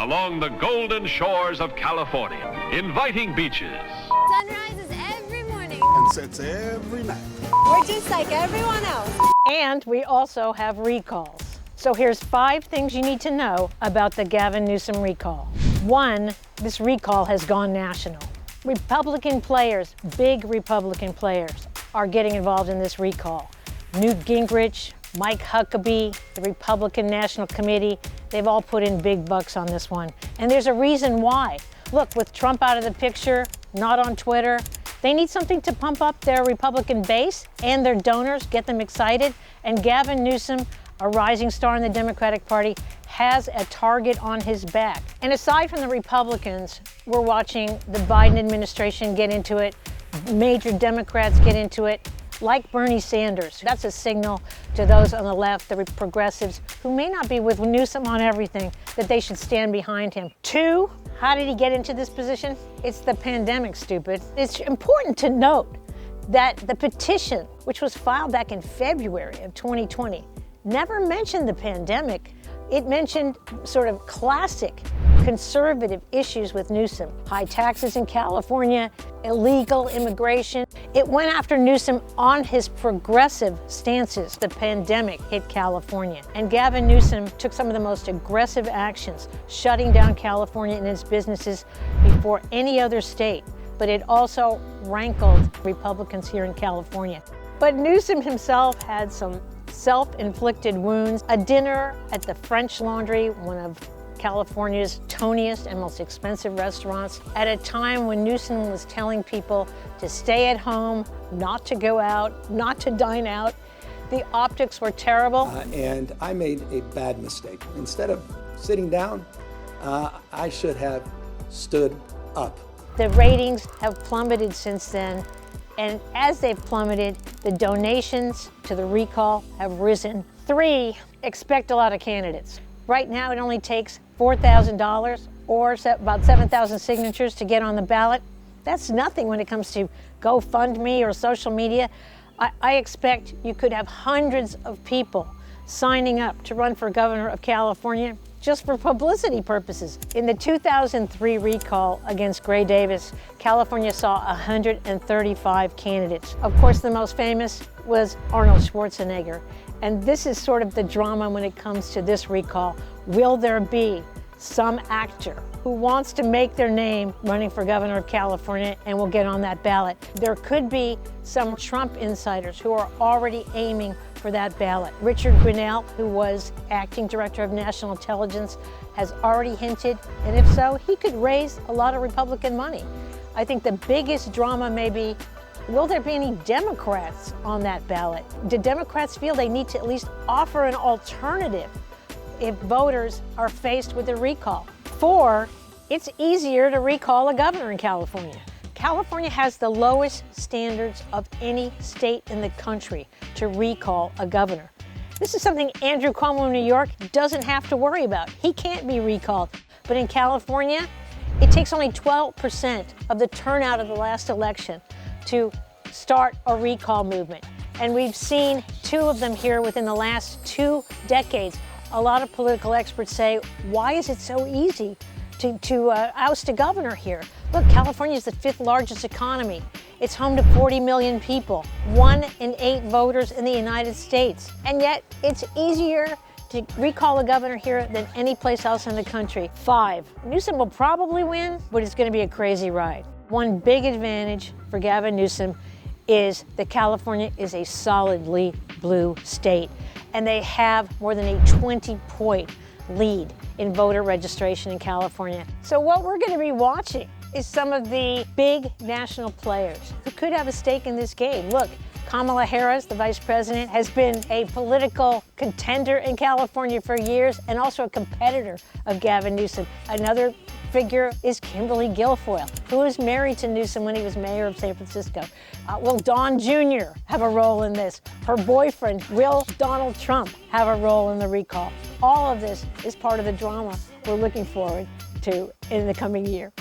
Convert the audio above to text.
along the golden shores of California, inviting beaches. Sun rises every morning and sets every night. We're just like everyone else. And we also have recalls. So here's 5 things you need to know about the Gavin Newsom recall. 1, this recall has gone national. Republican players, big Republican players, are getting involved in this recall. Newt Gingrich, Mike Huckabee, the Republican National Committee, they've all put in big bucks on this one. And there's a reason why. Look, with Trump out of the picture, not on Twitter, they need something to pump up their Republican base and their donors, get them excited. And Gavin Newsom, a rising star in the Democratic Party, has a target on his back. And aside from the Republicans, we're watching the Biden administration get into it, major Democrats get into it, like Bernie Sanders. That's a signal to those on the left, the progressives, who may not be with Newsom on everything, that they should stand behind him. 2, how did he get into this position? It's the pandemic, stupid. It's important to note that the petition, which was filed back in February of 2020, never mentioned the pandemic. It mentioned sort of classic conservative issues with Newsom. High taxes in California, illegal immigration. It went after Newsom on his progressive stances. The pandemic hit California. And Gavin Newsom took some of the most aggressive actions, shutting down California and its businesses before any other state. But it also rankled Republicans here in California. But Newsom himself had some self-inflicted wounds. A dinner at the French Laundry, one of California's toniest and most expensive restaurants, at a time when Newsom was telling people to stay at home, not to go out, not to dine out. The optics were terrible. And I made a bad mistake. Instead of sitting down, I should have stood up. The ratings have plummeted since then. And as they've plummeted, the donations to the recall have risen. 3, expect a lot of candidates. Right now, it only takes $4,000 or about 7,000 signatures to get on the ballot. That's nothing when it comes to GoFundMe or social media. I expect you could have hundreds of people signing up to run for governor of California just for publicity purposes. In the 2003 recall against Gray Davis, California saw 135 candidates. Of course, the most famous was Arnold Schwarzenegger. And this is sort of the drama when it comes to this recall. Will there be some actor who wants to make their name running for governor of California and will get on that ballot? There could be some Trump insiders who are already aiming for that ballot. Richard Grenell, who was acting director of national intelligence, has already hinted, and if so, he could raise a lot of Republican money. I think the biggest drama may be, will there be any Democrats on that ballot? Do Democrats feel they need to at least offer an alternative if voters are faced with a recall? 4, it's easier to recall a governor in California. California has the lowest standards of any state in the country to recall a governor. This is something Andrew Cuomo in New York doesn't have to worry about. He can't be recalled. But in California, it takes only 12% of the turnout of the last election to start a recall movement. And we've seen 2 of them here within the last 2 decades. A lot of political experts say, why is it so easy to oust a governor here? Look, California is the 5th largest economy. It's home to 40 million people, 1 in 8 voters in the United States. And yet, it's easier to recall a governor here than any place else in the country. 5, Newsom will probably win, but it's going to be a crazy ride. One big advantage for Gavin Newsom is that California is a solidly blue state, and they have more than a 20-point lead in voter registration in California. So what we're going to be watching is some of the big national players who could have a stake in this game. Look, Kamala Harris, the vice president, has been a political contender in California for years and also a competitor of Gavin Newsom. Another figure is Kimberly Guilfoyle, who was married to Newsom when he was mayor of San Francisco. Will Don Jr. have a role in this? Her boyfriend, will Donald Trump have a role in the recall? All of this is part of the drama we're looking forward to in the coming year.